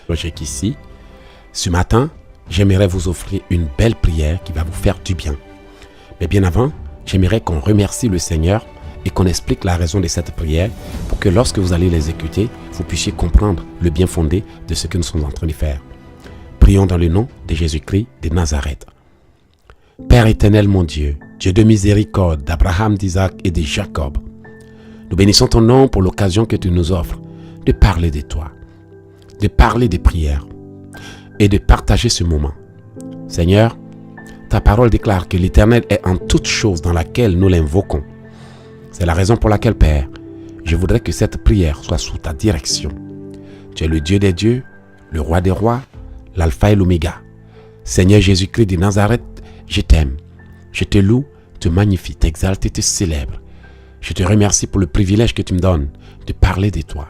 Logique ici. Ce matin, j'aimerais vous offrir une belle prière qui va vous faire du bien. Mais bien avant, j'aimerais qu'on remercie le Seigneur et qu'on explique la raison de cette prière pour que lorsque vous allez l'exécuter, vous puissiez comprendre le bien fondé de ce que nous sommes en train de faire. Prions dans le nom de Jésus-Christ de Nazareth. Père éternel mon Dieu, Dieu de miséricorde d'Abraham, d'Isaac et de Jacob, nous bénissons ton nom pour l'occasion que tu nous offres de parler de toi, de parler des prières et de partager ce moment. Seigneur, ta parole déclare que l'Éternel est en toute chose dans laquelle nous l'invoquons. C'est la raison pour laquelle, Père, je voudrais que cette prière soit sous ta direction. Tu es le Dieu des dieux, le roi des rois, l'alpha et l'oméga. Seigneur Jésus-Christ de Nazareth, je t'aime, je te loue, te magnifie, t'exalte et te célèbre. Je te remercie pour le privilège que tu me donnes de parler de toi,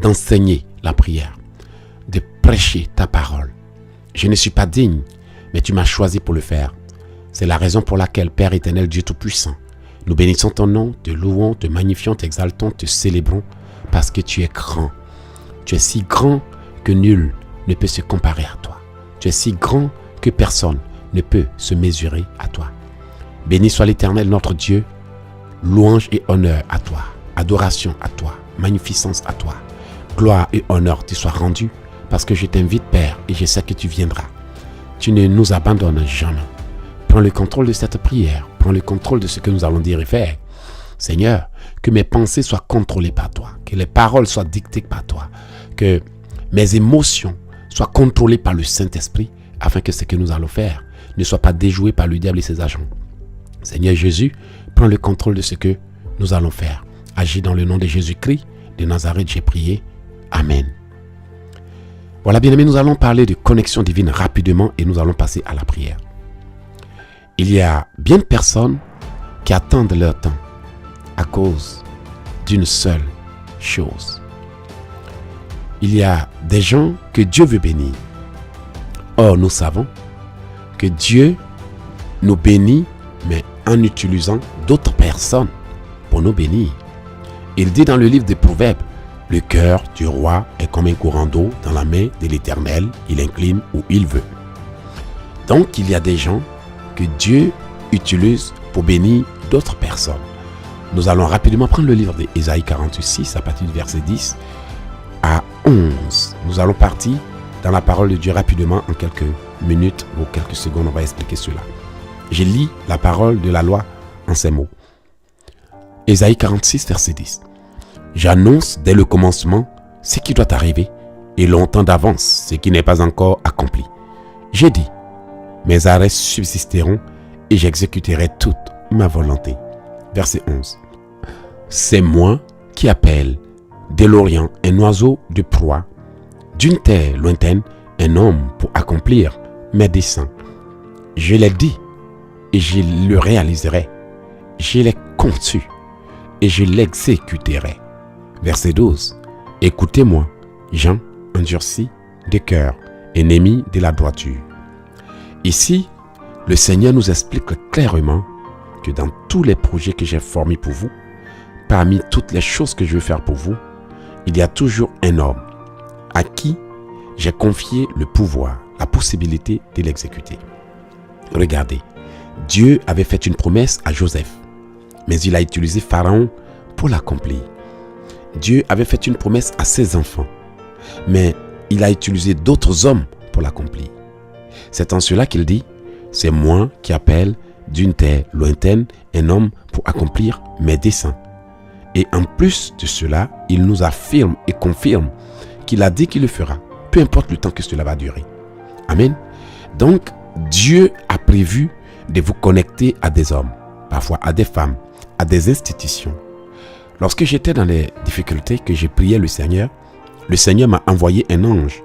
d'enseigner la prière, de prêcher ta parole. Je ne suis pas digne, mais tu m'as choisi pour le faire. C'est la raison pour laquelle, Père éternel, Dieu Tout-Puissant, nous bénissons ton nom, te louons, te magnifions, t'exaltons, te célébrons, parce que tu es grand. Tu es si grand que nul ne peut se comparer à toi. Tu es si grand que personne ne peut se mesurer à toi. Béni soit l'Éternel notre Dieu, louange et honneur à toi, adoration à toi, magnificence à toi, gloire et honneur te soient rendus, parce que je t'invite, Père, et je sais que tu viendras. Tu ne nous abandonnes jamais. Prends le contrôle de cette prière, prends le contrôle de ce que nous allons dire et faire. Seigneur, que mes pensées soient contrôlées par toi, que les paroles soient dictées par toi, que mes émotions soient contrôlées par le Saint-Esprit, afin que ce que nous allons faire ne soit pas déjoué par le diable et ses agents. Seigneur Jésus, prends le contrôle de ce que nous allons faire. Agis dans le nom de Jésus-Christ de Nazareth, j'ai prié. Amen. Voilà, bien aimés, nous allons parler de connexion divine rapidement et nous allons passer à la prière. Il y a bien de personnes qui attendent leur temps à cause d'une seule chose. Il y a des gens que Dieu veut bénir. Or, nous savons que Dieu nous bénit, mais en utilisant d'autres personnes pour nous bénir. Il dit dans le livre des Proverbes, « Le cœur du roi est comme un courant d'eau dans la main de l'Éternel, il incline où il veut. » Donc, il y a des gens que Dieu utilise pour bénir d'autres personnes. Nous allons rapidement prendre le livre d'Ésaïe 46 à partir du verset 10 à 11. Nous allons partir dans la parole de Dieu rapidement en quelques minutes ou quelques secondes, on va expliquer cela. Je lis la parole de la loi en ces mots. Ésaïe 46, verset 10. J'annonce dès le commencement ce qui doit arriver et longtemps d'avance ce qui n'est pas encore accompli. J'ai dit, mes arrêts subsisteront et j'exécuterai toute ma volonté. Verset 11. C'est moi qui appelle de l'Orient un oiseau de proie, d'une terre lointaine un homme pour accomplir mes desseins. Je l'ai dit et je le réaliserai. Je l'ai conçu et je l'exécuterai. Verset 12. Écoutez-moi, gens endurcis de cœur, ennemis de la droiture. Ici, le Seigneur nous explique clairement que dans tous les projets que j'ai formés pour vous, parmi toutes les choses que je veux faire pour vous, il y a toujours un homme à qui j'ai confié le pouvoir, la possibilité de l'exécuter. Regardez, Dieu avait fait une promesse à Joseph, mais il a utilisé Pharaon pour l'accomplir. Dieu avait fait une promesse à ses enfants, mais il a utilisé d'autres hommes pour l'accomplir. C'est en cela qu'il dit, c'est moi qui appelle d'une terre lointaine un homme pour accomplir mes desseins. Et en plus de cela, il nous affirme et confirme qu'il a dit qu'il le fera, peu importe le temps que cela va durer. Amen. Donc, Dieu a prévu de vous connecter à des hommes, parfois à des femmes, à des institutions. Lorsque j'étais dans les difficultés, que j'ai prié le Seigneur m'a envoyé un ange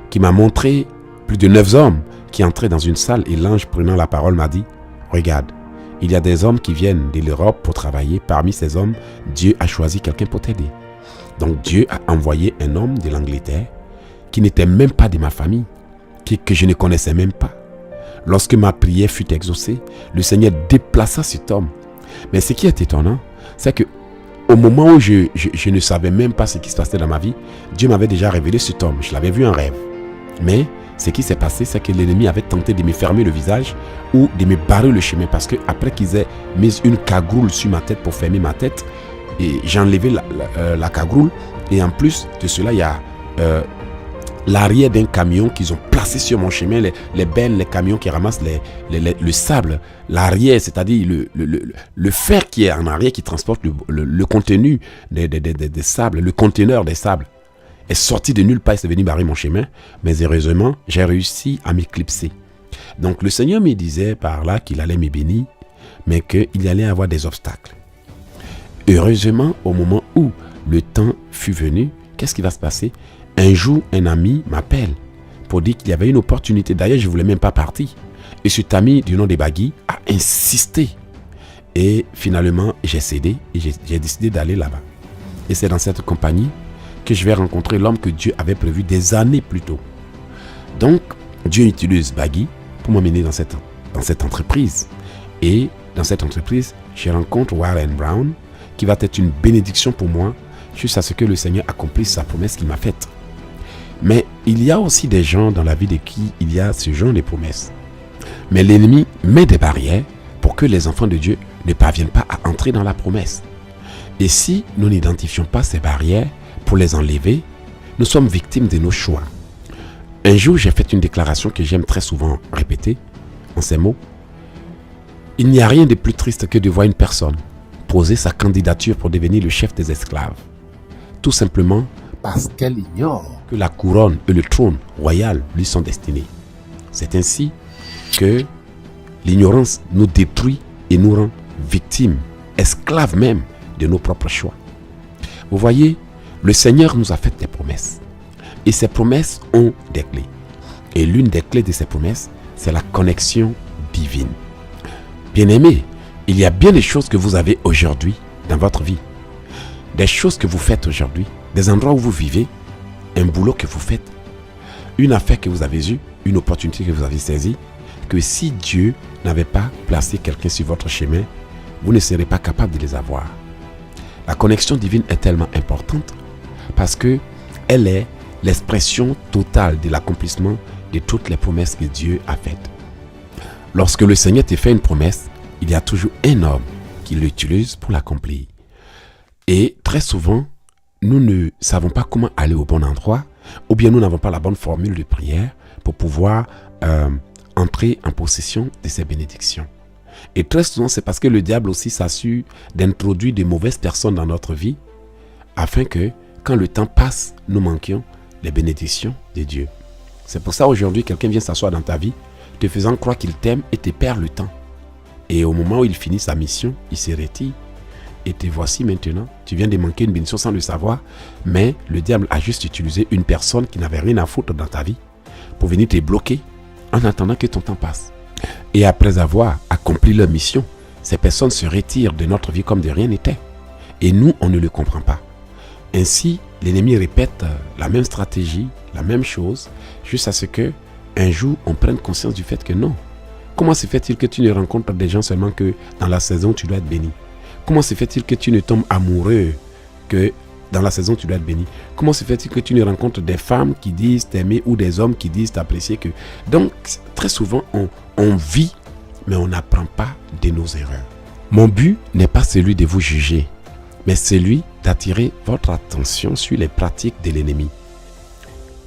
qui m'a montré plus de 9 hommes qui entraient dans une salle et l'ange prenant la parole m'a dit, regarde, il y a des hommes qui viennent de l'Europe pour travailler. Parmi ces hommes, Dieu a choisi quelqu'un pour t'aider. Donc Dieu a envoyé un homme de l'Angleterre qui n'était même pas de ma famille, que je ne connaissais même pas. Lorsque ma prière fut exaucée, le Seigneur déplaça cet homme. Mais ce qui est étonnant, c'est que au moment où je ne savais même pas ce qui se passait dans ma vie, Dieu m'avait déjà révélé cet homme. Je l'avais vu en rêve. Mais ce qui s'est passé, c'est que l'ennemi avait tenté de me fermer le visage ou de me barrer le chemin, parce qu'après qu'ils aient mis une cagoule sur ma tête pour fermer ma tête, et j'ai enlevé la cagoule, et en plus de cela, il y a l'arrière d'un camion qu'ils ont placé sur mon chemin, les bennes, les camions qui ramassent le sable, l'arrière, c'est-à-dire le fer qui est en arrière, qui transporte le contenu des sables, le conteneur des sables, est sorti de nulle part et c'est venu barrer mon chemin. Mais heureusement, j'ai réussi à m'éclipser. Donc le Seigneur me disait par là qu'il allait me bénir, mais qu'il y allait avoir des obstacles. Heureusement, au moment où le temps fut venu, qu'est-ce qui va se passer? Un jour, un ami m'appelle pour dire qu'il y avait une opportunité. D'ailleurs, je ne voulais même pas partir. Et cet ami du nom de Bagui a insisté. Et finalement, j'ai cédé et j'ai décidé d'aller là-bas. Et c'est dans cette compagnie que je vais rencontrer l'homme que Dieu avait prévu des années plus tôt. Donc, Dieu utilise Bagui pour m'emmener dans cette entreprise. Et dans cette entreprise, je rencontre Warren Brown, qui va être une bénédiction pour moi, jusqu'à ce que le Seigneur accomplisse sa promesse qu'il m'a faite. Mais il y a aussi des gens dans la vie de qui il y a ce genre de promesses. Mais l'ennemi met des barrières pour que les enfants de Dieu ne parviennent pas à entrer dans la promesse. Et si nous n'identifions pas ces barrières pour les enlever, nous sommes victimes de nos choix. Un jour, j'ai fait une déclaration que j'aime très souvent répéter, en ces mots. Il n'y a rien de plus triste que de voir une personne poser sa candidature pour devenir le chef des esclaves. Tout simplement parce qu'elle ignore que la couronne et le trône royal lui sont destinés. C'est ainsi que l'ignorance nous détruit et nous rend victimes, esclaves même de nos propres choix. Vous voyez, le Seigneur nous a fait des promesses. Et ces promesses ont des clés. Et l'une des clés de ces promesses, c'est la connexion divine. Bien-aimés, il y a bien des choses que vous avez aujourd'hui dans votre vie. Des choses que vous faites aujourd'hui, des endroits où vous vivez, un boulot que vous faites, une affaire que vous avez eue, une opportunité que vous avez saisie, que si Dieu n'avait pas placé quelqu'un sur votre chemin, vous ne serez pas capable de les avoir. La connexion divine est tellement importante parce qu'elle est l'expression totale de l'accomplissement de toutes les promesses que Dieu a faites. Lorsque le Seigneur te fait une promesse, il y a toujours un homme qui l'utilise pour l'accomplir. Et très souvent, nous ne savons pas comment aller au bon endroit, ou bien nous n'avons pas la bonne formule de prière pour pouvoir entrer en possession de ces bénédictions. Et très souvent, c'est parce que le diable aussi s'assure d'introduire de mauvaises personnes dans notre vie, afin que, quand le temps passe, nous manquions les bénédictions de Dieu. C'est pour ça aujourd'hui, quelqu'un vient s'asseoir dans ta vie, te faisant croire qu'il t'aime et te perd le temps. Et au moment où il finit sa mission, il se retire. Et te voici maintenant, tu viens de manquer une bénédiction sans le savoir, mais le diable a juste utilisé une personne qui n'avait rien à foutre dans ta vie pour venir te bloquer en attendant que ton temps passe. Et après avoir accompli leur mission, ces personnes se retirent de notre vie comme de rien n'était. Et nous, on ne le comprend pas. Ainsi, l'ennemi répète la même stratégie, la même chose, jusqu'à ce que un jour, on prenne conscience du fait que non. Comment se fait-il que tu ne rencontres des gens seulement que dans la saison tu dois être béni? Comment se fait-il que tu ne tombes amoureux que dans la saison tu dois être béni? Comment se fait-il que tu ne rencontres des femmes qui disent t'aimer ou des hommes qui disent t'apprécier que... Donc, très souvent, on vit, mais on n'apprend pas de nos erreurs. Mon but n'est pas celui de vous juger, mais celui d'attirer votre attention sur les pratiques de l'ennemi.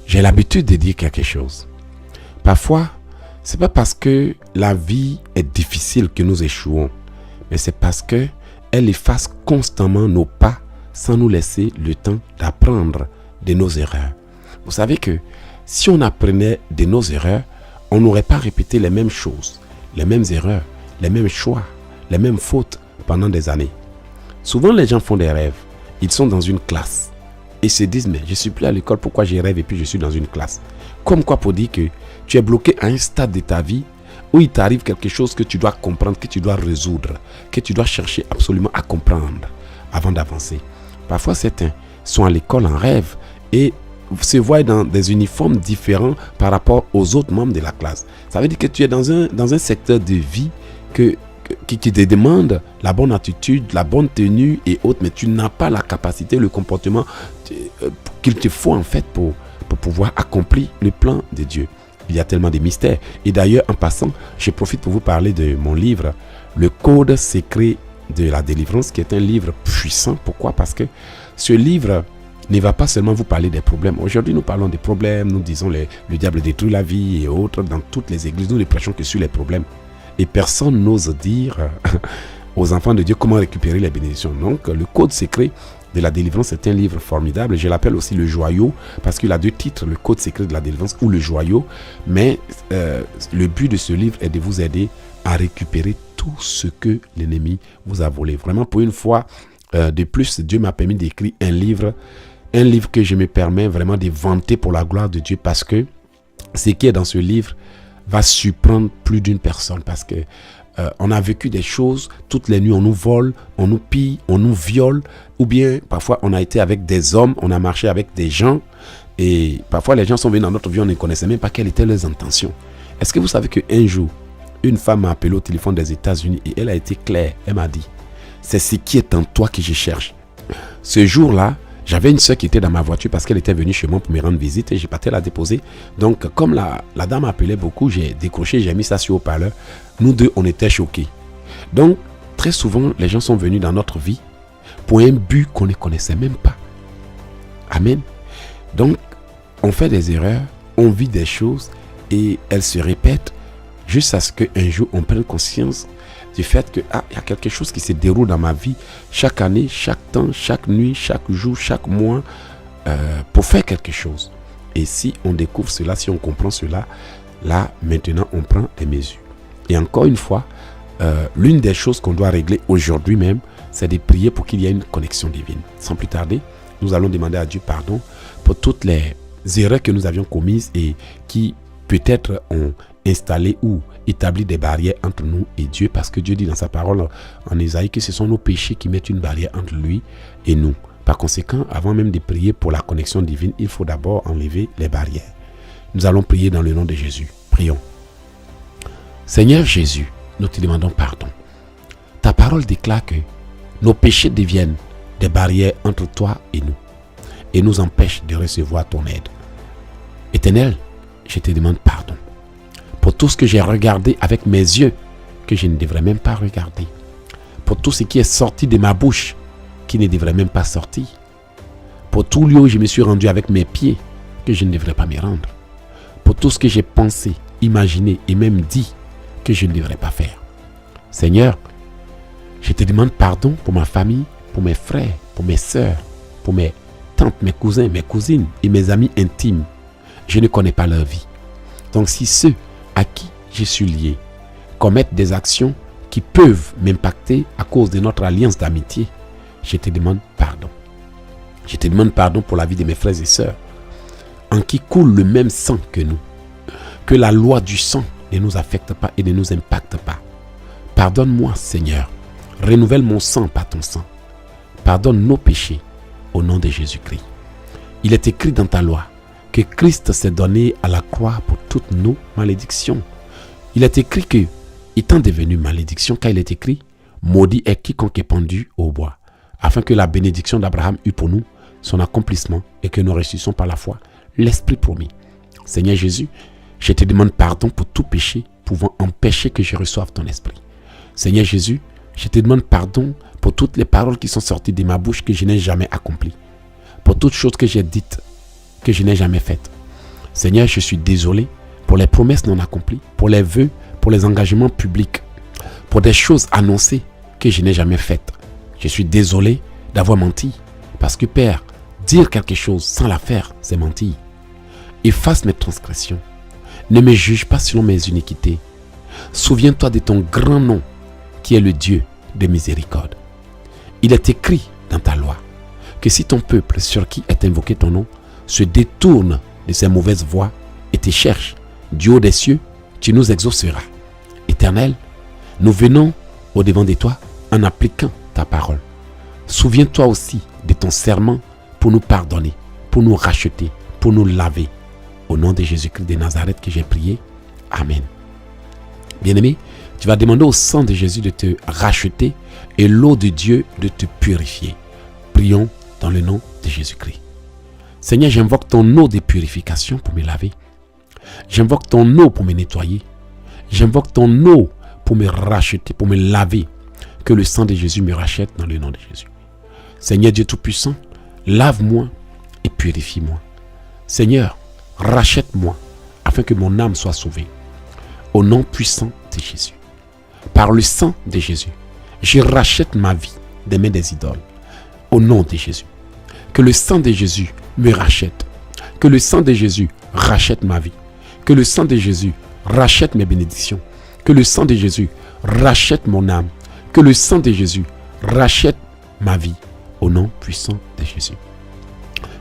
J'ai l'habitude de dire quelque chose. Parfois, ce n'est pas parce que la vie est difficile que nous échouons, mais c'est parce qu'elle efface constamment nos pas sans nous laisser le temps d'apprendre de nos erreurs. Vous savez que si on apprenait de nos erreurs, on n'aurait pas répété les mêmes choses, les mêmes erreurs, les mêmes choix, les mêmes fautes pendant des années. Souvent, les gens font des rêves. Ils sont dans une classe et se disent, mais je ne suis plus à l'école, pourquoi je rêve et puis je suis dans une classe? Comme quoi pour dire que tu es bloqué à un stade de ta vie où il t'arrive quelque chose que tu dois comprendre, que tu dois résoudre, que tu dois chercher absolument à comprendre avant d'avancer. Parfois, certains sont à l'école en rêve et se voient dans des uniformes différents par rapport aux autres membres de la classe. Ça veut dire que tu es dans un secteur de vie que qui te demandent la bonne attitude, la bonne tenue et autres, mais tu n'as pas la capacité, le comportement qu'il te faut en fait pour pouvoir accomplir le plan de Dieu. Il y a tellement de mystères. Et d'ailleurs, en passant, je profite pour vous parler de mon livre, Le Code secret de la délivrance, qui est un livre puissant. Pourquoi? Parce que ce livre ne va pas seulement vous parler des problèmes. Aujourd'hui, nous parlons des problèmes, nous disons le diable détruit la vie et autres. Dans toutes les églises, nous ne prêchons que sur les problèmes. Et personne n'ose dire aux enfants de Dieu comment récupérer les bénédictions. Donc, Le Code secret de la délivrance, c'est un livre formidable. Je l'appelle aussi le joyau, parce qu'il a 2 titres, Le Code secret de la délivrance ou le joyau. Mais le but de ce livre est de vous aider à récupérer tout ce que l'ennemi vous a volé. Vraiment, pour une fois, de plus, Dieu m'a permis d'écrire un livre que je me permets vraiment de vanter pour la gloire de Dieu, parce que ce qui est dans ce livre va surprendre plus d'une personne, parce que on a vécu des choses, toutes les nuits on nous vole, on nous pille, on nous viole, ou bien parfois on a été avec des hommes, on a marché avec des gens, et parfois les gens sont venus dans notre vie, on ne connaissait même pas quelles étaient leurs intentions. Est-ce que vous savez qu'un jour, une femme m'a appelé au téléphone des États-Unis et elle a été claire, elle m'a dit, c'est ce qui est en toi que je cherche. Ce jour-là, j'avais une soeur qui était dans ma voiture parce qu'elle était venue chez moi pour me rendre visite et j'ai parti la déposer. Donc, comme la dame appelait beaucoup, j'ai décroché, j'ai mis ça sur haut-parleur. Nous deux, on était choqués. Donc, très souvent, les gens sont venus dans notre vie pour un but qu'on ne connaissait même pas. Amen. Donc, on fait des erreurs, on vit des choses et elles se répètent jusqu'à ce qu'un jour, on prenne conscience du fait que y a quelque chose qui se déroule dans ma vie chaque année, chaque temps, chaque nuit, chaque jour, chaque mois pour faire quelque chose. Et si on découvre cela, si on comprend cela, là maintenant on prend des mesures. Et encore une fois, l'une des choses qu'on doit régler aujourd'hui même, c'est de prier pour qu'il y ait une connexion divine. Sans plus tarder, nous allons demander à Dieu pardon pour toutes les erreurs que nous avions commises et qui peut-être ont installé ou établi des barrières entre nous et Dieu, parce que Dieu dit dans sa parole en Ésaïe que ce sont nos péchés qui mettent une barrière entre lui et nous. Par conséquent, avant même de prier pour la connexion divine, il faut d'abord enlever les barrières. Nous allons prier dans le nom de Jésus. Prions. Seigneur Jésus, nous te demandons pardon. Ta parole déclare que nos péchés deviennent des barrières entre toi et nous et nous empêchent de recevoir ton aide. Éternel, je te demande pardon pour tout ce que j'ai regardé avec mes yeux que je ne devrais même pas regarder, pour tout ce qui est sorti de ma bouche qui ne devrait même pas sortir, pour tout lieu où je me suis rendu avec mes pieds que je ne devrais pas me rendre, pour tout ce que j'ai pensé, imaginé et même dit que je ne devrais pas faire. Seigneur, je te demande pardon pour ma famille, pour mes frères, pour mes sœurs, pour mes tantes, mes cousins, mes cousines et mes amis intimes. Je ne connais pas leur vie. Donc si ceux à qui je suis lié commettent des actions qui peuvent m'impacter à cause de notre alliance d'amitié, je te demande pardon. Je te demande pardon pour la vie de mes frères et sœurs, en qui coule le même sang que nous. Que la loi du sang ne nous affecte pas et ne nous impacte pas. Pardonne-moi, Seigneur. Renouvelle mon sang par ton sang. Pardonne nos péchés au nom de Jésus-Christ. Il est écrit dans ta loi que Christ s'est donné à la croix pour toutes nos malédictions. Il est écrit que, étant devenu malédiction, car il est écrit, maudit est quiconque est pendu au bois, afin que la bénédiction d'Abraham eût pour nous son accomplissement et que nous ressuscions par la foi l'Esprit promis. Seigneur Jésus, je te demande pardon pour tout péché pouvant empêcher que je reçoive ton Esprit. Seigneur Jésus, je te demande pardon pour toutes les paroles qui sont sorties de ma bouche que je n'ai jamais accomplies, pour toutes choses que j'ai dites que je n'ai jamais faites. Seigneur, je suis désolé pour les promesses non accomplies, pour les vœux, pour les engagements publics, pour des choses annoncées que je n'ai jamais faites. Je suis désolé d'avoir menti, parce que Père, dire quelque chose sans la faire, c'est mentir. Efface mes transgressions. Ne me juge pas selon mes iniquités. Souviens-toi de ton grand nom, qui est le Dieu de miséricorde. Il est écrit dans ta loi que si ton peuple sur qui est invoqué ton nom se détourne de ses mauvaises voies et te cherche du haut des cieux, tu nous exauceras. Éternel, nous venons au-devant de toi en appliquant ta parole. Souviens-toi aussi de ton serment pour nous pardonner, pour nous racheter, pour nous laver. Au nom de Jésus-Christ de Nazareth que j'ai prié. Amen. Bien-aimés, Tu vas demander au sang de Jésus de te racheter et l'eau de Dieu de te purifier. Prions dans le nom de Jésus-Christ. Seigneur, j'invoque ton eau de purification pour me laver. J'invoque ton eau pour me nettoyer. J'invoque ton eau pour me racheter, pour me laver. Que le sang de Jésus me rachète dans le nom de Jésus. Seigneur Dieu Tout-Puissant, lave-moi et purifie-moi. Seigneur, rachète-moi afin que mon âme soit sauvée. Au nom puissant de Jésus. Par le sang de Jésus, je rachète ma vie des mains des idoles. Au nom de Jésus. Que le sang de Jésus me rachète. Que le sang de Jésus rachète ma vie. Que le sang de Jésus rachète mes bénédictions. Que le sang de Jésus rachète mon âme. Que le sang de Jésus rachète ma vie. Au nom puissant de Jésus.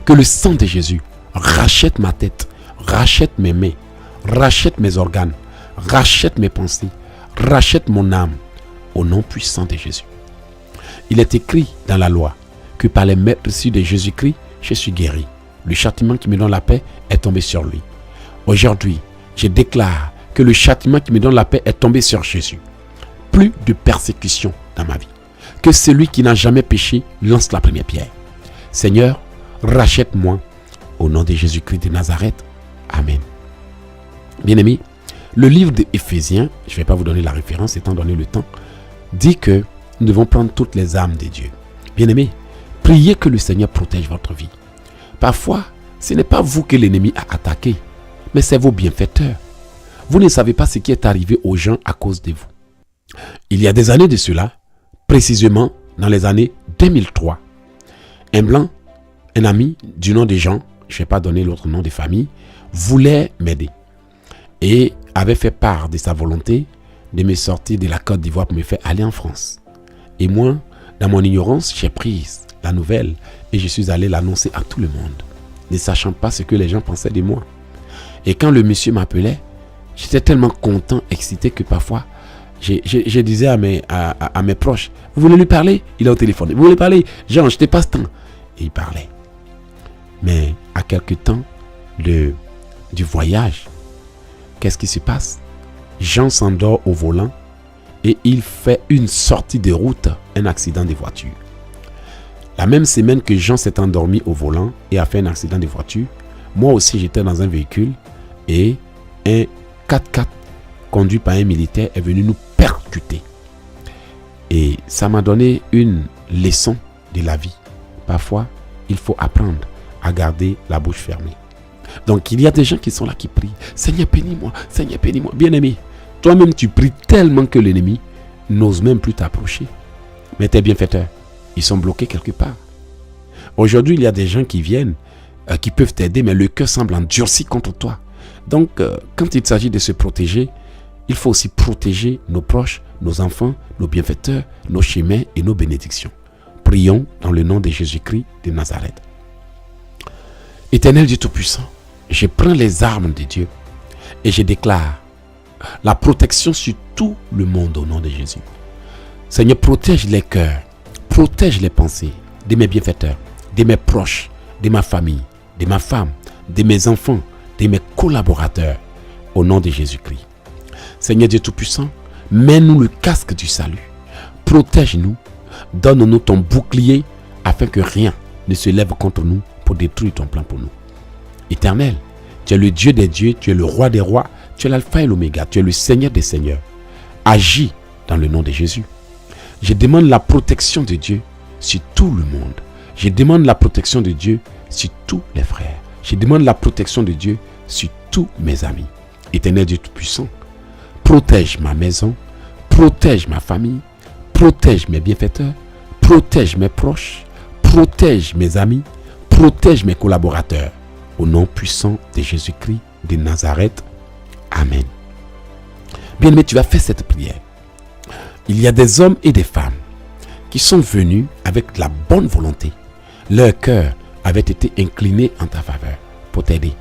Que le sang de Jésus rachète ma tête. Rachète mes mains. Rachète mes organes. Rachète mes pensées. Rachète mon âme. Au nom puissant de Jésus. Il est écrit dans la loi que par les mérits de Jésus-Christ, je suis guéri. Le châtiment qui me donne la paix est tombé sur lui. Aujourd'hui, je déclare que le châtiment qui me donne la paix est tombé sur Jésus. Plus de persécution dans ma vie. Que celui qui n'a jamais péché lance la première pierre. Seigneur, rachète-moi au nom de Jésus-Christ de Nazareth. Amen. Bien-aimés, le livre d'Éphésiens, je ne vais pas vous donner la référence étant donné le temps, dit que nous devons prendre toutes les âmes de Dieu. Bien-aimés, priez que le Seigneur protège votre vie. Parfois, ce n'est pas vous que l'ennemi a attaqué, mais c'est vos bienfaiteurs. Vous ne savez pas ce qui est arrivé aux gens à cause de vous. Il y a des années de cela, précisément dans les années 2003, un blanc, un ami du nom de Jean, je ne vais pas donner l'autre nom de famille, voulait m'aider et avait fait part de sa volonté de me sortir de la Côte d'Ivoire pour me faire aller en France. Et moi, dans mon ignorance, j'ai pris la nouvelle et je suis allé l'annoncer à tout le monde, ne sachant pas ce que les gens pensaient de moi. Et quand le monsieur m'appelait, j'étais tellement content, excité que parfois, je disais à mes proches, vous voulez lui parler? Il est au téléphone. Vous voulez parler? Jean, je te passe temps. Et il parlait. Mais à quelque temps du voyage, qu'est-ce qui se passe? Jean s'endort au volant et il fait une sortie de route, un accident de voiture. La même semaine que Jean s'est endormi au volant et a fait un accident de voiture, moi aussi j'étais dans un véhicule et un 4x4 conduit par un militaire est venu nous percuter. Et ça m'a donné une leçon de la vie. Parfois, il faut apprendre à garder la bouche fermée. Donc, il y a des gens qui sont là qui prient. Seigneur, bénis-moi. Seigneur, bénis-moi. Bien-aimé, toi-même, tu pries tellement que l'ennemi n'ose même plus t'approcher. Mais tes bienfaiteurs, ils sont bloqués quelque part. Aujourd'hui, il y a des gens qui viennent, qui peuvent t'aider, mais le cœur semble endurci contre toi. Donc, quand il s'agit de se protéger, il faut aussi protéger nos proches, nos enfants, nos bienfaiteurs, nos chemins et nos bénédictions. Prions dans le nom de Jésus-Christ de Nazareth. Éternel Dieu Tout-Puissant, je prends les armes de Dieu et je déclare la protection sur tout le monde au nom de Jésus. Seigneur, protège les cœurs, protège les pensées de mes bienfaiteurs, de mes proches, de ma famille, de ma femme, de mes enfants, de mes collaborateurs, au nom de Jésus-Christ. Seigneur Dieu Tout-Puissant, mets-nous le casque du salut. Protège-nous, donne-nous ton bouclier afin que rien ne se lève contre nous pour détruire ton plan pour nous. Éternel, tu es le Dieu des dieux, tu es le roi des rois, tu es l'alpha et l'oméga, tu es le Seigneur des seigneurs. Agis dans le nom de Jésus. Je demande la protection de Dieu sur tout le monde. Je demande la protection de Dieu sur tous les frères. Je demande la protection de Dieu sur tous mes amis. Éternel Dieu Tout-Puissant, protège ma maison, protège ma famille, protège mes bienfaiteurs, protège mes proches, protège mes amis, protège mes collaborateurs. Au nom puissant de Jésus-Christ de Nazareth. Amen. Bien-aimé, tu vas faire cette prière. Il y a des hommes et des femmes qui sont venus avec la bonne volonté. Leur cœur avait été incliné en ta faveur pour t'aider.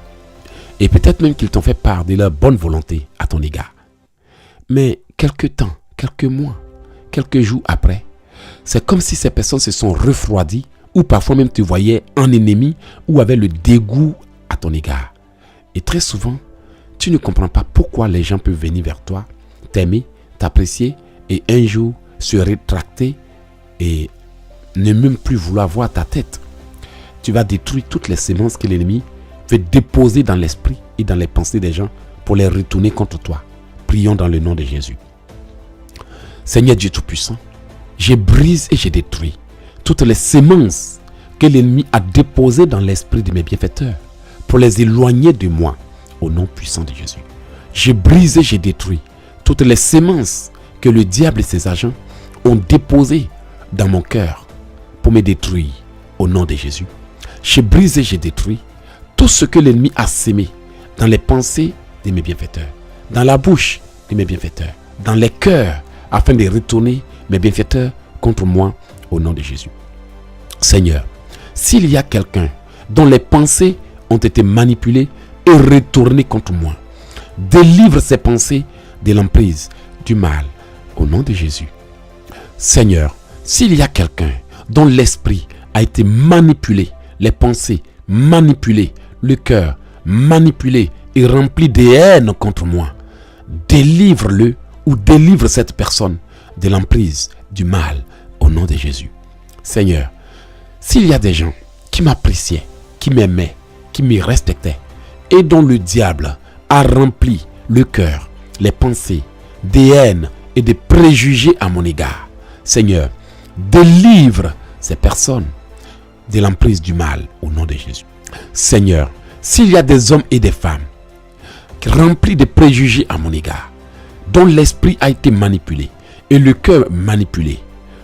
Et peut-être même qu'ils t'ont fait part de leur bonne volonté à ton égard. Mais quelques temps, quelques mois, quelques jours après, c'est comme si ces personnes se sont refroidies ou parfois même te voyaient en ennemi ou avaient le dégoût à ton égard. Et très souvent, tu ne comprends pas pourquoi les gens peuvent venir vers toi, t'aimer, t'apprécier et un jour se rétracter et ne même plus vouloir voir ta tête. Tu vas détruire toutes les semences que l'ennemi veut déposer dans l'esprit et dans les pensées des gens pour les retourner contre toi. Prions dans le nom de Jésus. Seigneur Dieu Tout-Puissant, je brise et je détruis toutes les semences que l'ennemi a déposées dans l'esprit de mes bienfaiteurs pour les éloigner de moi au nom puissant de Jésus. Je brise et je détruis toutes les semences que le diable et ses agents ont déposées dans mon cœur pour me détruire au nom de Jésus. Je brise et je détruis tout ce que l'ennemi a sémé dans les pensées de mes bienfaiteurs, dans la bouche de mes bienfaiteurs, dans les cœurs, afin de retourner mes bienfaiteurs contre moi au nom de Jésus. Seigneur, s'il y a quelqu'un dont les pensées ont été manipulées et retournées contre moi, délivre ses pensées de l'emprise du mal au nom de Jésus. Seigneur, s'il y a quelqu'un dont l'esprit a été manipulé, les pensées manipulées, le cœur manipulé et rempli de haine contre moi, délivre-le ou délivre cette personne de l'emprise du mal au nom de Jésus. Seigneur, s'il y a des gens qui m'appréciaient, qui m'aimaient, qui me respectaient et dont le diable a rempli le cœur, les pensées, des haines et des préjugés à mon égard, Seigneur, délivre ces personnes de l'emprise du mal au nom de Jésus. Seigneur, s'il y a des hommes et des femmes remplis de préjugés à mon égard, dont l'esprit a été manipulé et le cœur manipulé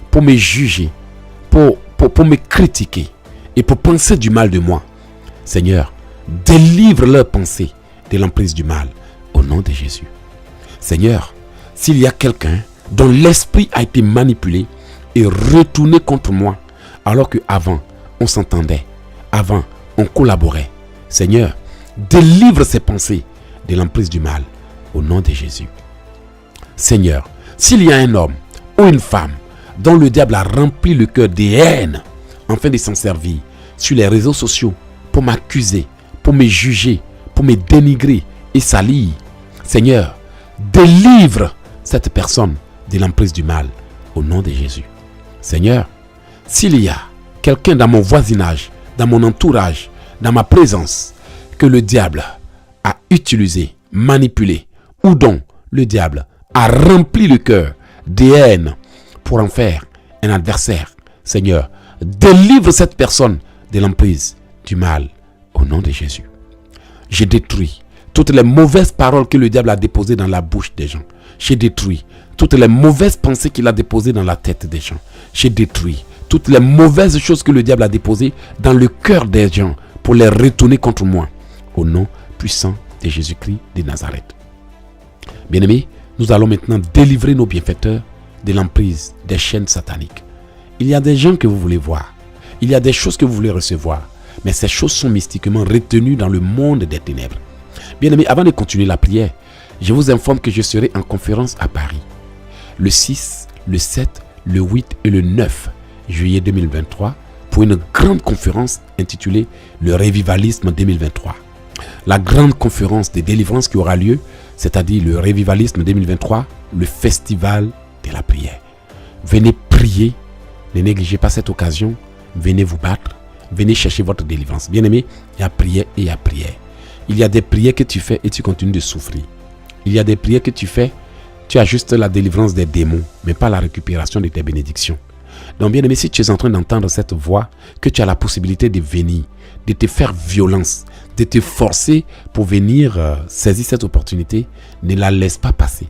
pour me juger, pour me critiquer et pour penser du mal de moi, Seigneur, délivre leurs pensées de l'emprise du mal au nom de Jésus. Seigneur, s'il y a quelqu'un dont l'esprit a été manipulé et retourné contre moi, alors qu'avant on s'entendait, avant on collaborait, Seigneur, délivre ses pensées de l'emprise du mal au nom de Jésus. Seigneur, s'il y a un homme ou une femme dont le diable a rempli le cœur de haine afin de s'en servir sur les réseaux sociaux pour m'accuser, pour me juger, pour me dénigrer et salir, Seigneur, délivre cette personne de l'emprise du mal au nom de Jésus. Seigneur, s'il y a quelqu'un dans mon voisinage, dans mon entourage, dans ma présence, que le diable a utilisé, manipulé, ou dont le diable a rempli le cœur de haine pour en faire un adversaire, Seigneur, délivre cette personne de l'emprise du mal au nom de Jésus. Je détruis toutes les mauvaises paroles que le diable a déposées dans la bouche des gens. Je détruis toutes les mauvaises pensées qu'il a déposées dans la tête des gens. Je détruis toutes les mauvaises choses que le diable a déposées dans le cœur des gens pour les retourner contre moi. Au nom puissant de Jésus-Christ de Nazareth. Bien-aimés, nous allons maintenant délivrer nos bienfaiteurs de l'emprise des chaînes sataniques. Il y a des gens que vous voulez voir. Il y a des choses que vous voulez recevoir. Mais ces choses sont mystiquement retenues dans le monde des ténèbres. Bien-aimés, avant de continuer la prière, je vous informe que je serai en conférence à Paris. Le 6, le 7, le 8 et le 9 juillet 2023 pour une grande conférence intitulée Le Révivalisme 2023. La grande conférence de délivrance qui aura lieu, c'est-à-dire le Révivalisme 2023, le festival de la prière. Venez prier, ne négligez pas cette occasion, venez vous battre, venez chercher votre délivrance. Bien-aimé, il y a prière et il y a prière. Il y a des prières que tu fais et tu continues de souffrir. Il y a des prières que tu fais, tu as juste la délivrance des démons, mais pas la récupération de tes bénédictions. Donc bien aimé, si tu es en train d'entendre cette voix, que tu as la possibilité de venir, de te faire violence, de te forcer pour venir saisir cette opportunité, ne la laisse pas passer.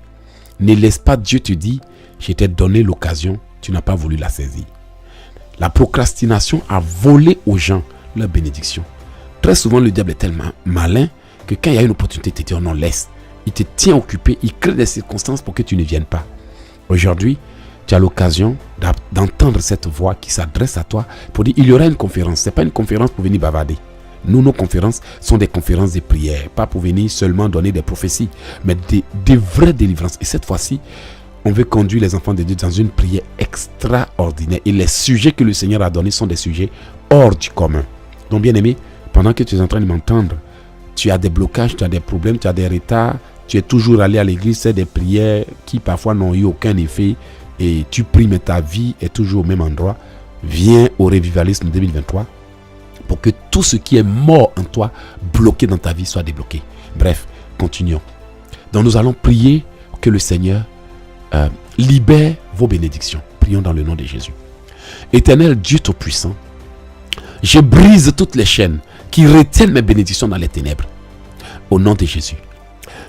Ne laisse pas Dieu te dire, je t'ai donné l'occasion, tu n'as pas voulu la saisir. La procrastination a volé aux gens leur bénédiction. Très souvent, le diable est tellement malin que quand il y a une opportunité, il te dit, oh non, laisse. Il te tient occupé, il crée des circonstances pour que tu ne viennes pas. Aujourd'hui, tu as l'occasion d'entendre cette voix qui s'adresse à toi pour dire, il y aura une conférence. Ce n'est pas une conférence pour venir bavarder. Nous, nos conférences sont des conférences de prière, pas pour venir seulement donner des prophéties, mais des vraies délivrances. Et cette fois-ci, on veut conduire les enfants de Dieu dans une prière extraordinaire. Et les sujets que le Seigneur a donnés sont des sujets hors du commun. Donc, bien aimé, pendant que tu es en train de m'entendre, tu as des blocages, tu as des problèmes, tu as des retards, tu es toujours allé à l'église, c'est des prières qui parfois n'ont eu aucun effet et tu pries mais ta vie est toujours au même endroit. Viens au Revivalisme 2023 pour que tout ce qui est mort en toi, bloqué dans ta vie, soit débloqué. Bref, continuons. Donc nous allons prier que le Seigneur libère vos bénédictions. Prions dans le nom de Jésus. Éternel Dieu Tout-Puissant, je brise toutes les chaînes qui retiennent mes bénédictions dans les ténèbres. Au nom de Jésus.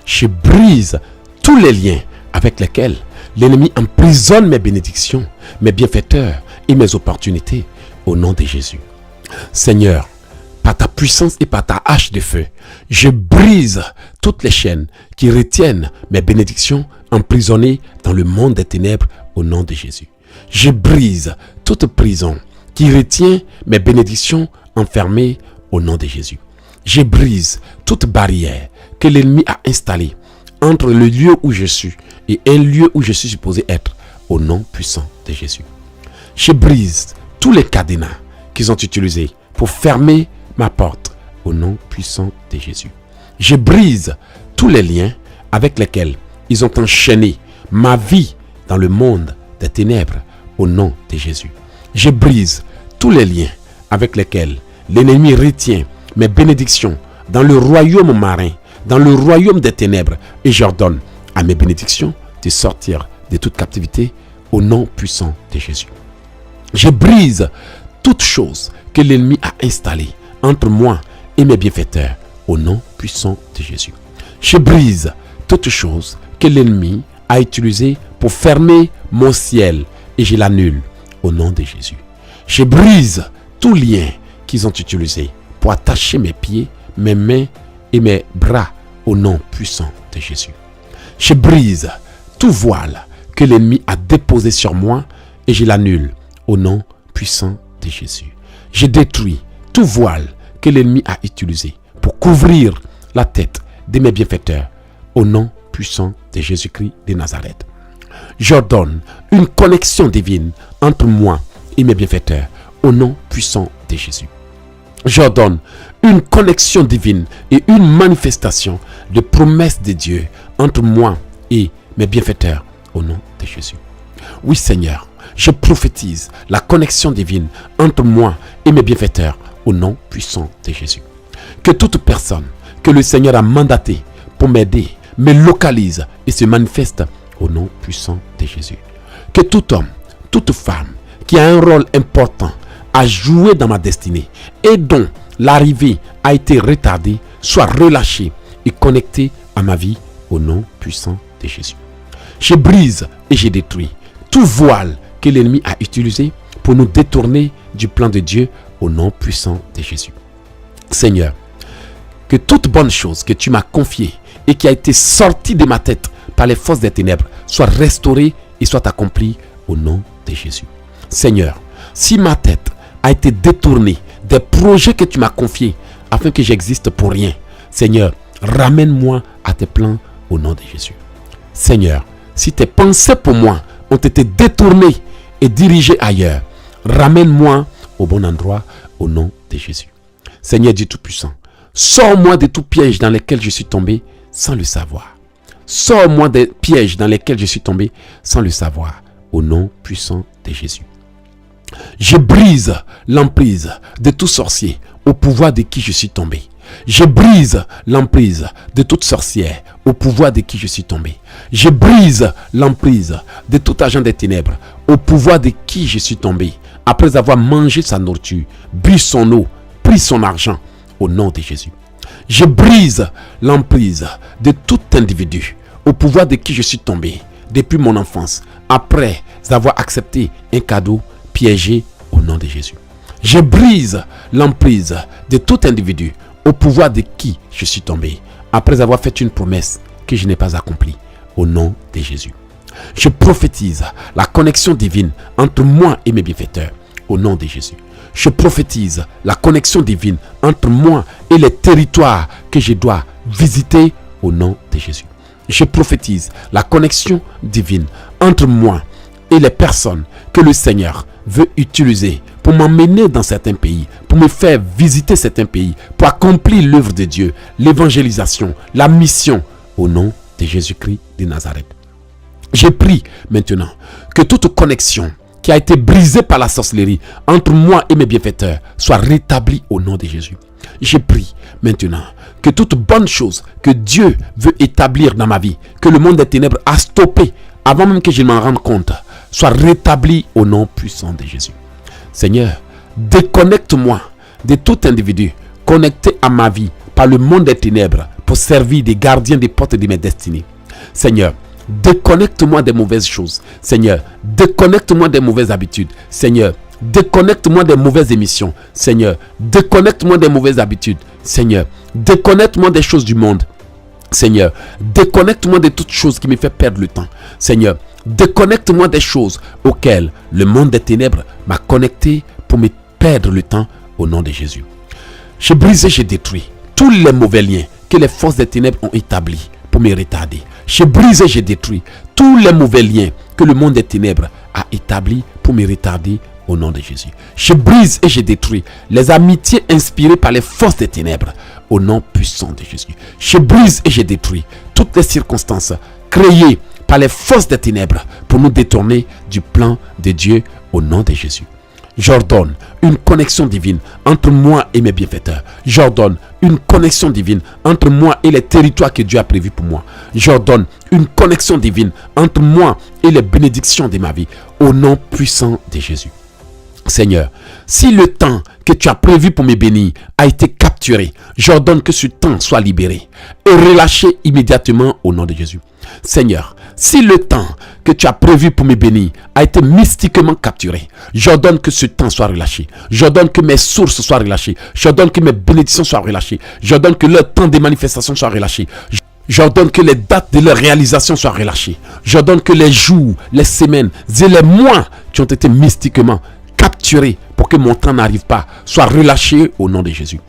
Je brise tous les liens avec lesquels l'ennemi emprisonne mes bénédictions, mes bienfaiteurs et mes opportunités. Au nom de Jésus. Seigneur, par ta puissance et par ta hache de feu, je brise toutes les chaînes qui retiennent mes bénédictions emprisonnées dans le monde des ténèbres au nom de Jésus. Je brise toute prison qui retient mes bénédictions enfermées au nom de Jésus. Je brise toute barrière que l'ennemi a installée entre le lieu où je suis et un lieu où je suis supposé être au nom puissant de Jésus. Je brise tous les cadenas qu'ils ont utilisés pour fermer ma porte au nom puissant de Jésus. Je brise tous les liens avec lesquels ils ont enchaîné ma vie dans le monde des ténèbres au nom de Jésus. Je brise tous les liens avec lesquels l'ennemi retient mes bénédictions dans le royaume marin, dans le royaume des ténèbres, et j'ordonne à mes bénédictions de sortir de toute captivité au nom puissant de Jésus. Je brise toute chose que l'ennemi a installée entre moi et mes bienfaiteurs au nom puissant de Jésus. Je brise toute chose que l'ennemi a utilisée pour fermer mon ciel et je l'annule au nom de Jésus. Je brise tout lien qu'ils ont utilisé pour attacher mes pieds, mes mains et mes bras au nom puissant de Jésus. Je brise tout voile que l'ennemi a déposé sur moi et je l'annule au nom puissant de Jésus. Je détruis tout voile que l'ennemi a utilisé pour couvrir la tête de mes bienfaiteurs au nom puissant de Jésus-Christ de Nazareth. J'ordonne une connexion divine entre moi et mes bienfaiteurs au nom puissant de Jésus. J'ordonne une connexion divine et une manifestation de promesses de Dieu entre moi et mes bienfaiteurs au nom de Jésus. Oui Seigneur, je prophétise la connexion divine entre moi et mes bienfaiteurs au nom puissant de Jésus. Que toute personne que le Seigneur a mandatée pour m'aider me localise et se manifeste au nom puissant de Jésus. Que tout homme, toute femme qui a un rôle important à jouer dans ma destinée et dont l'arrivée a été retardée soit relâché et connecté à ma vie au nom puissant de Jésus. Je brise et je détruis tout voile que l'ennemi a utilisé pour nous détourner du plan de Dieu au nom puissant de Jésus. Seigneur, que toute bonne chose que tu m'as confiée et qui a été sortie de ma tête par les forces des ténèbres soit restaurée et soit accomplie au nom de Jésus. Seigneur, si ma tête a été détournée des projets que tu m'as confiés afin que j'existe pour rien, Seigneur, ramène-moi à tes plans au nom de Jésus. Seigneur, si tes pensées pour moi ont été détournées et dirigées ailleurs, ramène-moi au bon endroit au nom de Jésus. Seigneur Dieu Tout-Puissant, sors-moi de tout piège dans lesquels je suis tombé sans le savoir. Sors-moi des pièges dans lesquels je suis tombé sans le savoir au nom puissant de Jésus. Je brise l'emprise de tout sorcier au pouvoir de qui je suis tombé. Je brise l'emprise de toute sorcière au pouvoir de qui je suis tombé. Je brise l'emprise de tout agent des ténèbres au pouvoir de qui je suis tombé après avoir mangé sa nourriture, bu son eau, pris son argent au nom de Jésus. Je brise l'emprise de tout individu au pouvoir de qui je suis tombé depuis mon enfance après avoir accepté un cadeau piégé au nom de Jésus. Je brise l'emprise de tout individu au pouvoir de qui je suis tombé après avoir fait une promesse que je n'ai pas accomplie au nom de Jésus. Je prophétise la connexion divine entre moi et mes bienfaiteurs au nom de Jésus. Je prophétise la connexion divine entre moi et les territoires que je dois visiter au nom de Jésus. Je prophétise la connexion divine entre moi et les personnes que le Seigneur veut utiliser pour m'emmener dans certains pays, pour me faire visiter certains pays, pour accomplir l'œuvre de Dieu, l'évangélisation, la mission au nom de Jésus-Christ de Nazareth. Je prie maintenant que toute connexion qui a été brisée par la sorcellerie entre moi et mes bienfaiteurs soit rétablie au nom de Jésus. Je prie maintenant que toute bonne chose que Dieu veut établir dans ma vie, que le monde des ténèbres a stoppé avant même que je m'en rende compte, soit rétablie au nom puissant de Jésus. Seigneur, déconnecte-moi de tout individu connecté à ma vie par le monde des ténèbres pour servir des gardiens des portes de mes destinées. Seigneur, déconnecte-moi des mauvaises choses. Seigneur, déconnecte-moi des mauvaises habitudes. Seigneur, déconnecte-moi des mauvaises émissions. Seigneur, déconnecte-moi des mauvaises habitudes. Seigneur, déconnecte-moi des choses du monde. Seigneur, déconnecte-moi de toutes choses qui me font perdre le temps. Seigneur, déconnecte-moi des choses auxquelles le monde des ténèbres m'a connecté pour me perdre le temps au nom de Jésus. Je brise et je détruis tous les mauvais liens que les forces des ténèbres ont établis pour me retarder. Je brise et je détruis tous les mauvais liens que le monde des ténèbres a établis pour me retarder au nom de Jésus. Je brise et je détruis les amitiés inspirées par les forces des ténèbres au nom puissant de Jésus. Je brise et je détruis toutes les circonstances créées par les forces des ténèbres pour nous détourner du plan de Dieu au nom de Jésus. J'ordonne une connexion divine entre moi et mes bienfaiteurs. J'ordonne une connexion divine entre moi et les territoires que Dieu a prévus pour moi. J'ordonne une connexion divine entre moi et les bénédictions de ma vie au nom puissant de Jésus. Seigneur, si le temps que tu as prévu pour me bénir a été capturé, j'ordonne que ce temps soit libéré et relâché immédiatement au nom de Jésus. Seigneur, si le temps que tu as prévu pour me bénir a été mystiquement capturé, j'ordonne que ce temps soit relâché. J'ordonne que mes sources soient relâchées. J'ordonne que mes bénédictions soient relâchées. J'ordonne que le temps des manifestations soit relâché. J'ordonne que les dates de leur réalisation soient relâchées. J'ordonne que les jours, les semaines et les mois qui ont été mystiquement capturés pour que mon temps n'arrive pas soient relâchés au nom de Jésus.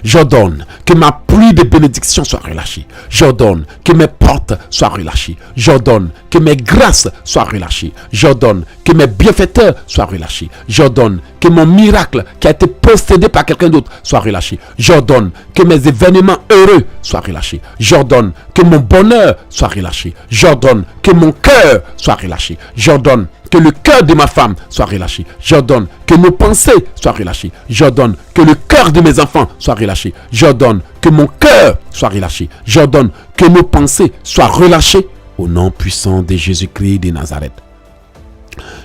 J'ordonne que ma pluie de bénédiction soit relâchée. J'ordonne que mes portes soient relâchées. J'ordonne que mes grâces soient relâchées. J'ordonne que mes bienfaiteurs soient relâchés. J'ordonne que mon miracle qui a été possédé par quelqu'un d'autre soit relâché. J'ordonne que mes événements heureux soient relâchés. J'ordonne que mon bonheur soit relâché. J'ordonne que mon cœur soit relâché. J'ordonne que le cœur de ma femme soit relâché. J'ordonne que nos pensées soient relâchées. J'ordonne que le cœur de mes enfants soit relâché. J'ordonne que mon cœur soit relâché. J'ordonne que nos pensées soient relâchées au nom puissant de Jésus-Christ de Nazareth.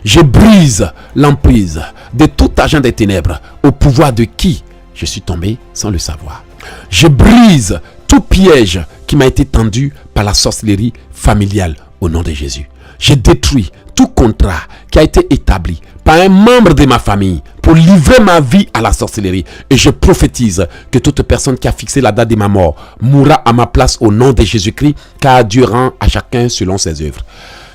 Je brise l'emprise de tout agent des ténèbres au pouvoir de qui je suis tombé sans le savoir. Je brise tout piège qui m'a été tendu par la sorcellerie familiale au nom de Jésus. Je détruis tout contrat qui a été établi par un membre de ma famille pour livrer ma vie à la sorcellerie. Et je prophétise que toute personne qui a fixé la date de ma mort mourra à ma place au nom de Jésus-Christ, car Dieu rend à chacun selon ses œuvres.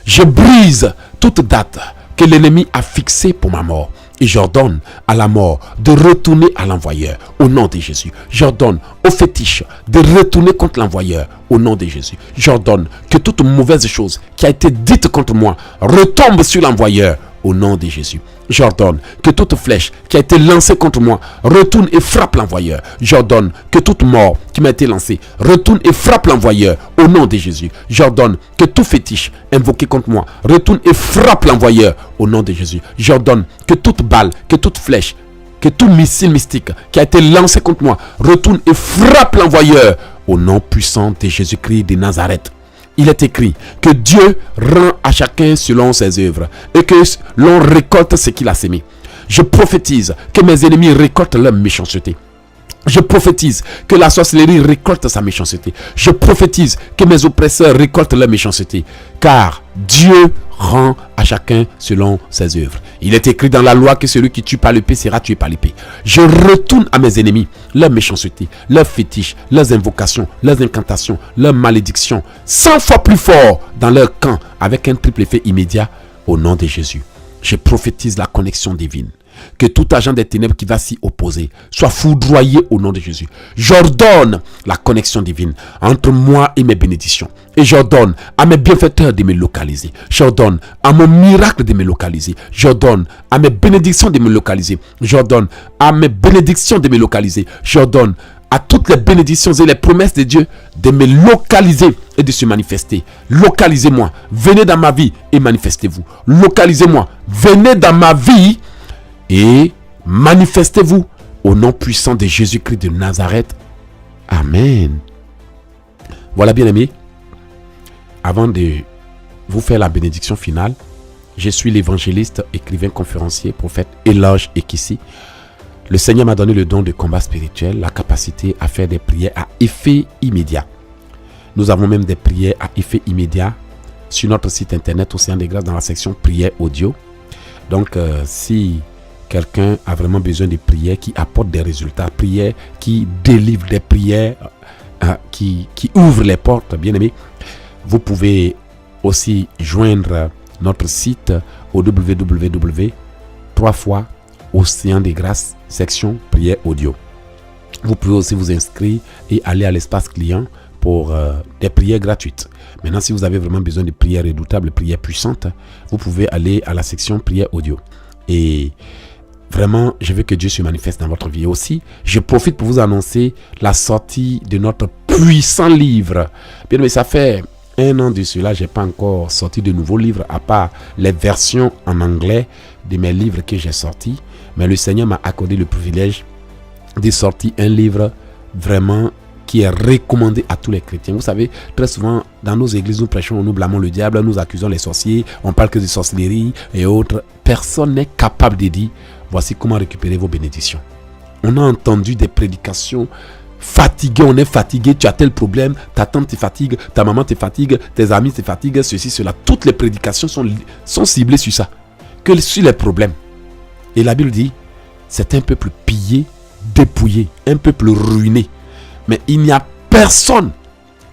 Je brise toute date que l'ennemi a fixée pour ma mort. Et j'ordonne à la mort de retourner à l'envoyeur au nom de Jésus. J'ordonne au fétiche de retourner contre l'envoyeur au nom de Jésus. J'ordonne que toute mauvaise chose qui a été dite contre moi retombe sur l'envoyeur au nom de Jésus. J'ordonne que toute flèche qui a été lancée contre moi retourne et frappe l'envoyeur. J'ordonne que toute mort qui m'a été lancée retourne et frappe l'envoyeur au nom de Jésus. J'ordonne que tout fétiche invoqué contre moi retourne et frappe l'envoyeur au nom de Jésus. J'ordonne que toute balle, que toute flèche, que tout missile mystique qui a été lancé contre moi retourne et frappe l'envoyeur au nom puissant de Jésus-Christ de Nazareth. Il est écrit que Dieu rend à chacun selon ses œuvres et que l'on récolte ce qu'il a sémé. Je prophétise que mes ennemis récoltent leur méchanceté. Je prophétise que la sorcellerie récolte sa méchanceté. Je prophétise que mes oppresseurs récoltent leur méchanceté. Car Dieu rend à chacun selon ses œuvres. Il est écrit dans la loi que celui qui tue par l'épée sera tué par l'épée. Je retourne à mes ennemis leur méchanceté, leurs fétiches, leurs invocations, leurs incantations, leurs malédictions, 100 fois plus fort dans leur camp avec un triple effet immédiat au nom de Jésus. Je prophétise la connexion divine. Que tout agent des ténèbres qui va s'y opposer soit foudroyé au nom de Jésus. J'ordonne la connexion divine entre moi et mes bénédictions. Et j'ordonne à mes bienfaiteurs de me localiser. J'ordonne à mon miracle de me localiser. J'ordonne à mes bénédictions de me localiser. J'ordonne à mes bénédictions de me localiser. J'ordonne à toutes les bénédictions et les promesses de Dieu de me localiser et de se manifester. Localisez-moi, venez dans ma vie et manifestez-vous. Localisez-moi, venez dans ma vie et manifestez-vous au nom puissant de Jésus-Christ de Nazareth. Amen. Voilà, bien-aimés, avant de vous faire la bénédiction finale, je suis l'évangéliste, écrivain, conférencier, prophète Eloge Ekissi. Le Seigneur m'a donné le don de combat spirituel, la capacité à faire des prières à effet immédiat. Nous avons même des prières à effet immédiat sur notre site internet Océan des Grâces dans la section prières audio. Donc, si quelqu'un a vraiment besoin de prières qui apportent des résultats, prières qui délivrent des prières, qui ouvrent les portes, bien aimé, vous pouvez aussi joindre notre site au www.océan des Grâces, section prière audio. Vous pouvez aussi vous inscrire et aller à l'espace client pour des prières gratuites. Maintenant, si vous avez vraiment besoin de prières redoutables, prières puissantes, vous pouvez aller à la section prière audio. Et vraiment, je veux que Dieu se manifeste dans votre vie. Aussi, je profite pour vous annoncer la sortie de notre puissant livre. Bien, mais ça fait 1 an de cela, je n'ai pas encore sorti de nouveaux livres, à part les versions en anglais de mes livres que j'ai sortis. Mais le Seigneur m'a accordé le privilège de sortir un livre vraiment qui est recommandé à tous les chrétiens. Vous savez, très souvent, dans nos églises, nous prêchons, nous blâmons le diable, nous accusons les sorciers, on parle que de sorcellerie et autres. Personne n'est capable de dire, voici comment récupérer vos bénédictions. On a entendu des prédications fatiguées, on est fatigué, tu as tel problème, ta tante te fatigue, ta maman te fatigue, tes amis te fatiguent, ceci, cela. Toutes les prédications sont ciblées sur ça, que sur les problèmes. Et la Bible dit, c'est un peuple pillé, dépouillé, un peuple ruiné. Mais il n'y a personne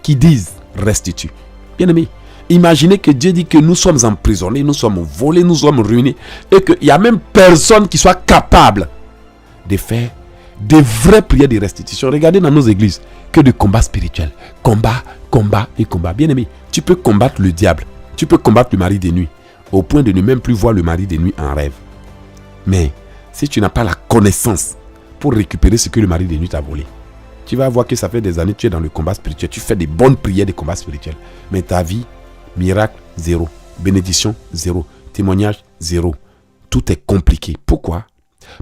qui dise restitue. Bien aimé, imaginez que Dieu dit que nous sommes emprisonnés, nous sommes volés, nous sommes ruinés. Et qu'il n'y a même personne qui soit capable de faire des vraies prières de restitution. Regardez dans nos églises, que de combats spirituels. Combat, combat et combat. Bien aimé, tu peux combattre le diable. Tu peux combattre le mari des nuits. Au point de ne même plus voir le mari des nuits en rêve. Mais si tu n'as pas la connaissance pour récupérer ce que le mari des nuits t'a volé, tu vas voir que ça fait des années que tu es dans le combat spirituel. Tu fais des bonnes prières de combat spirituel. Mais ta vie, miracle, zéro. Bénédiction, zéro. Témoignage, zéro. Tout est compliqué. Pourquoi?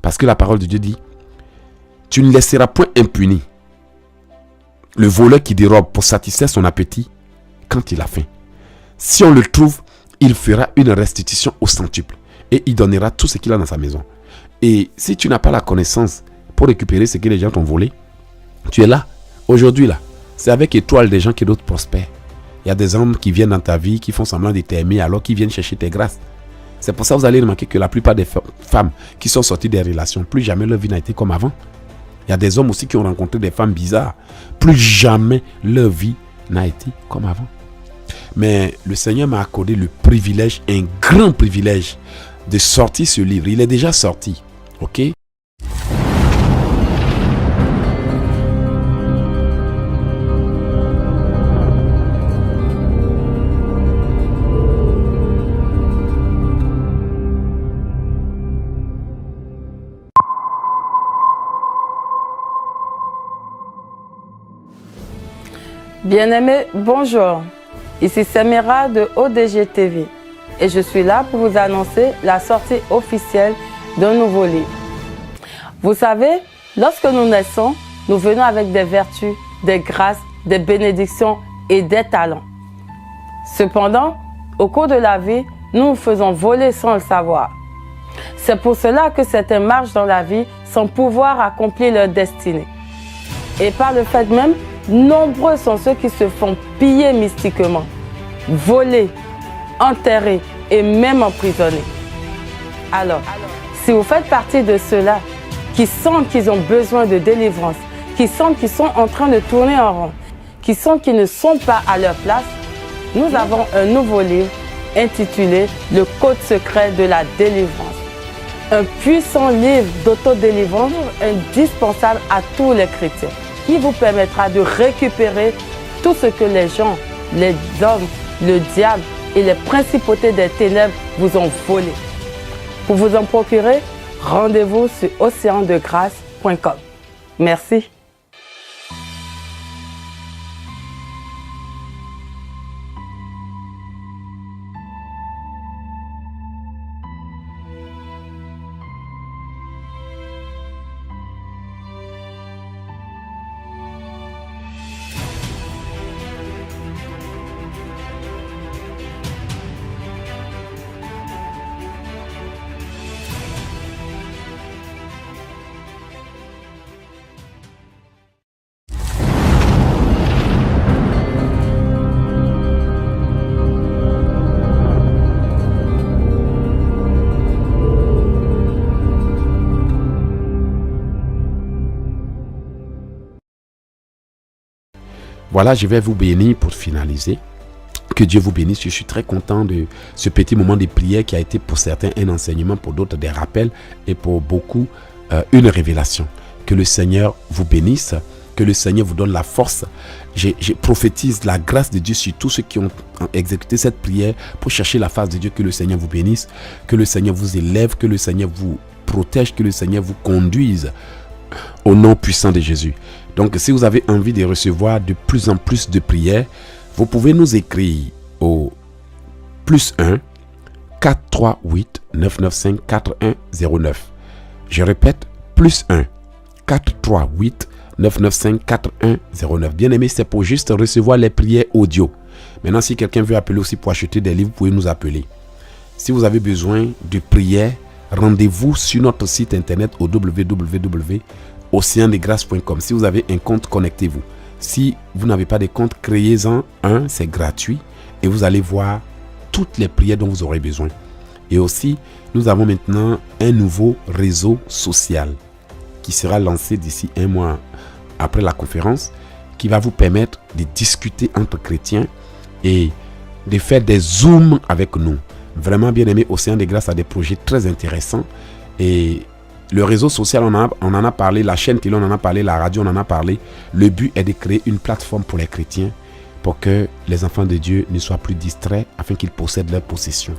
Parce que la parole de Dieu dit, tu ne laisseras point impuni le voleur qui dérobe pour satisfaire son appétit quand il a faim. Si on le trouve, il fera une restitution au centuple et il donnera tout ce qu'il a dans sa maison. Et si tu n'as pas la connaissance pour récupérer ce que les gens t'ont volé, tu es là, aujourd'hui là. C'est avec étoile des gens que d'autres prospèrent. Il y a des hommes qui viennent dans ta vie, qui font semblant de t'aimer alors qu'ils viennent chercher tes grâces. C'est pour ça que vous allez remarquer que la plupart des femmes qui sont sorties des relations, plus jamais leur vie n'a été comme avant. Il y a des hommes aussi qui ont rencontré des femmes bizarres. Plus jamais leur vie n'a été comme avant. Mais le Seigneur m'a accordé le privilège, un grand privilège, de sortir ce livre. Il est déjà sorti. Ok? Bien-aimés, bonjour. Ici Samira de ODG TV et je suis là pour vous annoncer la sortie officielle d'un nouveau livre. Vous savez, lorsque nous naissons, nous venons avec des vertus, des grâces, des bénédictions et des talents. Cependant, au cours de la vie, nous nous faisons voler sans le savoir. C'est pour cela que certains marchent dans la vie sans pouvoir accomplir leur destinée. Et par le fait même, nombreux sont ceux qui se font piller mystiquement, voler, enterrer et même emprisonner. Alors, si vous faites partie de ceux-là qui sentent qu'ils ont besoin de délivrance, qui sentent qu'ils sont en train de tourner en rond, qui sentent qu'ils ne sont pas à leur place, nous avons un nouveau livre intitulé « Le code secret de la délivrance ». Un puissant livre d'autodélivrance indispensable à tous les chrétiens, qui vous permettra de récupérer tout ce que les gens, les hommes, le diable et les principautés des ténèbres vous ont volé. Pour vous en procurer, rendez-vous sur oceandegrâce.com. Merci. Voilà, je vais vous bénir pour finaliser. Que Dieu vous bénisse. Je suis très content de ce petit moment de prière qui a été pour certains un enseignement, pour d'autres des rappels et pour beaucoup une révélation. Que le Seigneur vous bénisse. Que le Seigneur vous donne la force. Je prophétise la grâce de Dieu sur tous ceux qui ont exécuté cette prière pour chercher la face de Dieu. Que le Seigneur vous bénisse. Que le Seigneur vous élève. Que le Seigneur vous protège. Que le Seigneur vous conduise au nom puissant de Jésus. Donc, si vous avez envie de recevoir de plus en plus de prières, vous pouvez nous écrire au +1 438 995 4109. Je répète, +1 438 995 4109. Bien aimé, c'est pour juste recevoir les prières audio. Maintenant, si quelqu'un veut appeler aussi pour acheter des livres, vous pouvez nous appeler. Si vous avez besoin de prières, rendez-vous sur notre site internet au www.oceandegrâce.com. Si vous avez un compte, connectez-vous. Si vous n'avez pas de compte, créez-en un, c'est gratuit et vous allez voir toutes les prières dont vous aurez besoin. Et aussi, nous avons maintenant un nouveau réseau social qui sera lancé d'ici un mois après la conférence, qui va vous permettre de discuter entre chrétiens et de faire des zooms avec nous. Vraiment, bien aimé, Océan de Grâce a des projets très intéressants et le réseau social, on en a parlé, la chaîne télé, on en a parlé, la radio, on en a parlé. Le but est de créer une plateforme pour les chrétiens pour que les enfants de Dieu ne soient plus distraits afin qu'ils possèdent leur possession.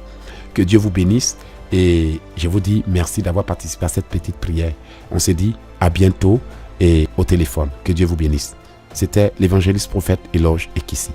Que Dieu vous bénisse et je vous dis merci d'avoir participé à cette petite prière. On se dit à bientôt et au téléphone. Que Dieu vous bénisse. C'était l'évangéliste prophète Eloge Ekissi.